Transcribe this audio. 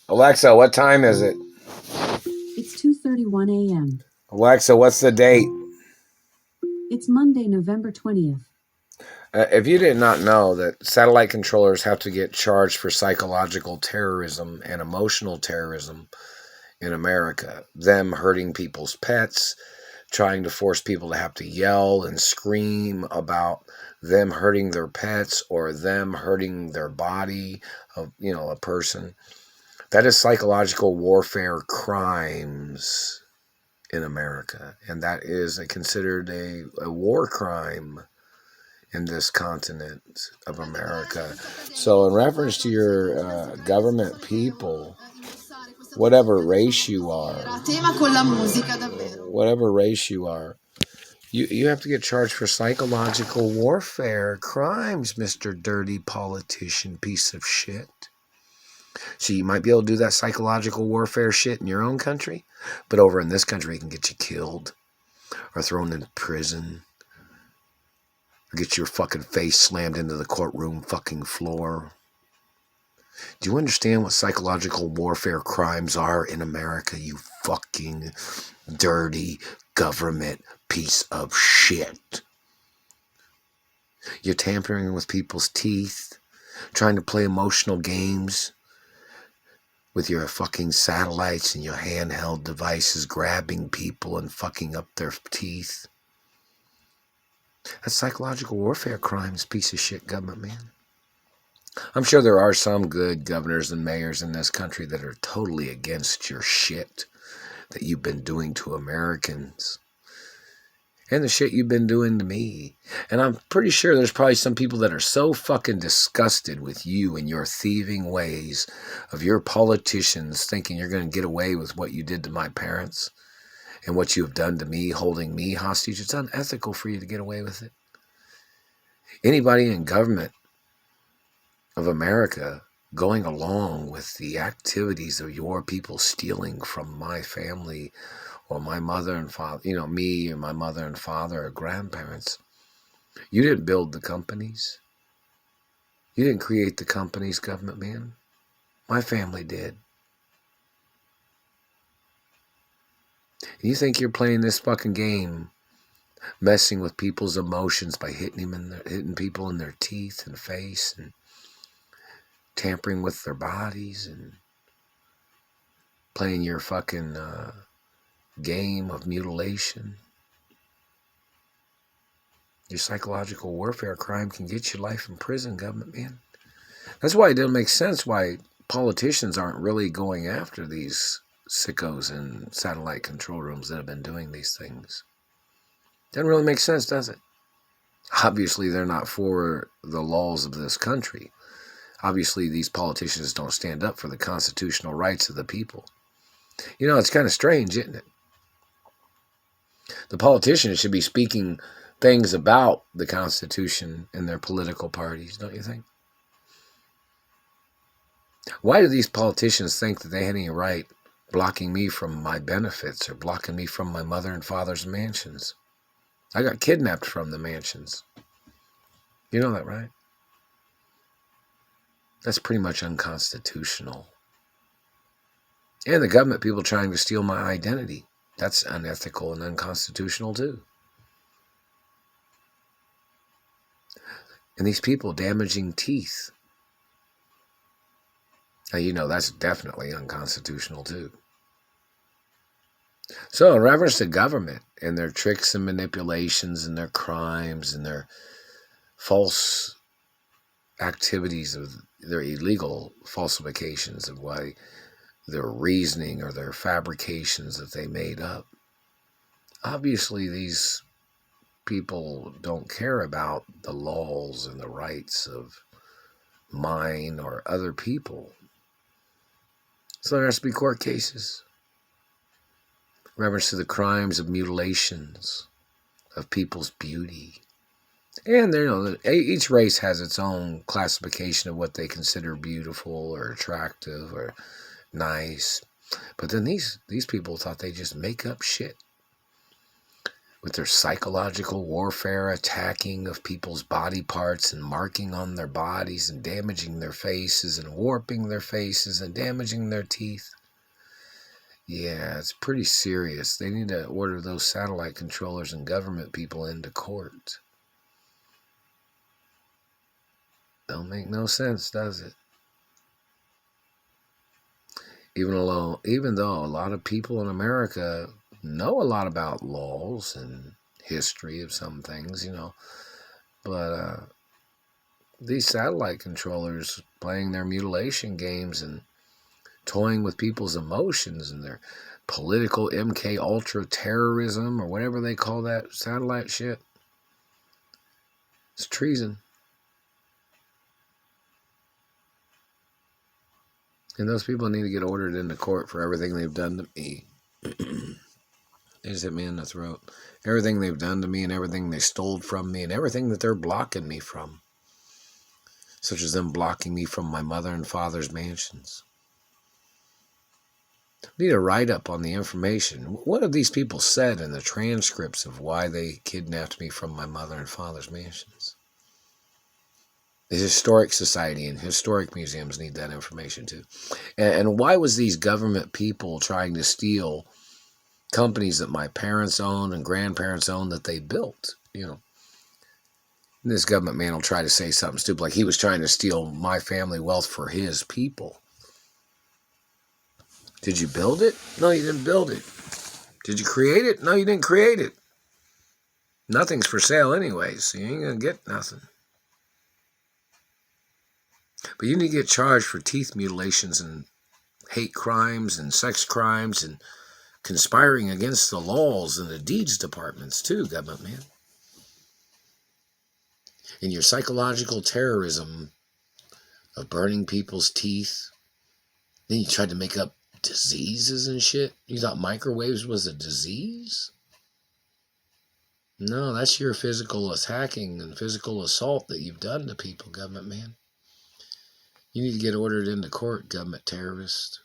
Alexa, what time is it? It's 2:31 a.m. Alexa, what's the date? It's Monday, November 20th. If you did not know that satellite controllers have to get charged for psychological terrorism and emotional terrorism in America, them hurting people's pets, trying to force people to have to yell and scream about them hurting their pets or them hurting their body of, a person. That is psychological warfare crimes in America, and that is considered a war crime in this continent of America. So in reference to your government people, whatever race you are, you have to get charged for psychological warfare crimes, Mr. Dirty Politician piece of shit. So you might be able to do that psychological warfare shit in your own country, but over in this country it can get you killed or thrown in prison or get your fucking face slammed into the courtroom fucking floor. Do you understand what psychological warfare crimes are in America, you fucking dirty government piece of shit? You're tampering with people's teeth, trying to play emotional games with your fucking satellites and your handheld devices, grabbing people and fucking up their teeth. That's psychological warfare crimes, piece of shit government, man. I'm sure there are some good governors and mayors in this country that are totally against your shit that you've been doing to Americans and the shit you've been doing to me. And I'm pretty sure there's probably some people that are so fucking disgusted with you and your thieving ways of your politicians thinking you're going to get away with what you did to my parents and what you have done to me, holding me hostage. It's unethical for you to get away with it. Anybody in government of America going along with the activities of your people stealing from my family or my mother and father, me or my mother and father or grandparents. You didn't build the companies. You didn't create the companies, government man. My family did. You think you're playing this fucking game, messing with people's emotions by hitting people in their teeth and face and tampering with their bodies and playing your fucking game of mutilation. Your psychological warfare crime can get you life in prison, government man. That's why it doesn't make sense why politicians aren't really going after these sickos in satellite control rooms that have been doing these things. Doesn't really make sense, does it? Obviously, they're not for the laws of this country. Obviously, these politicians don't stand up for the constitutional rights of the people. It's kind of strange, isn't it? The politicians should be speaking things about the Constitution in their political parties, don't you think? Why do these politicians think that they had any right blocking me from my benefits or blocking me from my mother and father's mansions? I got kidnapped from the mansions. You know that, right? That's pretty much unconstitutional. And the government people trying to steal my identity. That's unethical and unconstitutional too. And these people damaging teeth. Now, that's definitely unconstitutional too. So in reference to government and their tricks and manipulations and their crimes and their false activities of their illegal falsifications of why their reasoning or their fabrications that they made up, obviously these people don't care about the laws and the rights of mine or other people. So there has to be court cases. In reference to the crimes of mutilations of people's beauty. And each race has its own classification of what they consider beautiful or attractive or nice. But then these people thought they just make up shit with their psychological warfare, attacking of people's body parts and marking on their bodies and damaging their faces and warping their faces and damaging their teeth. Yeah, it's pretty serious. They need to order those satellite controllers and government people into court. Don't make no sense, does it? Even though a lot of people in America know a lot about laws and history of some things, but these satellite controllers playing their mutilation games and toying with people's emotions and their political MK Ultra terrorism or whatever they call that satellite shit. It's treason. And those people need to get ordered into court for everything they've done to me. They just hit me in the throat. Everything they've done to me and everything they stole from me and everything that they're blocking me from. Such as them blocking me from my mother and father's mansions. Need a write-up on the information. What have these people said in the transcripts of why they kidnapped me from my mother and father's mansions? The Historic Society and historic museums need that information too. And why was these government people trying to steal companies that my parents owned and grandparents owned that they built? And this government man will try to say something stupid like he was trying to steal my family wealth for his people. Did you build it? No, you didn't build it. Did you create it? No, you didn't create it. Nothing's for sale anyway, so you ain't going to get nothing. But you need to get charged for teeth mutilations and hate crimes and sex crimes and conspiring against the laws and the deeds departments too, government man. And your psychological terrorism of burning people's teeth. Then you tried to make up diseases and shit. You thought microwaves was a disease? No, that's your physical attacking and physical assault that you've done to people, government man. You need to get ordered into court, government terrorist.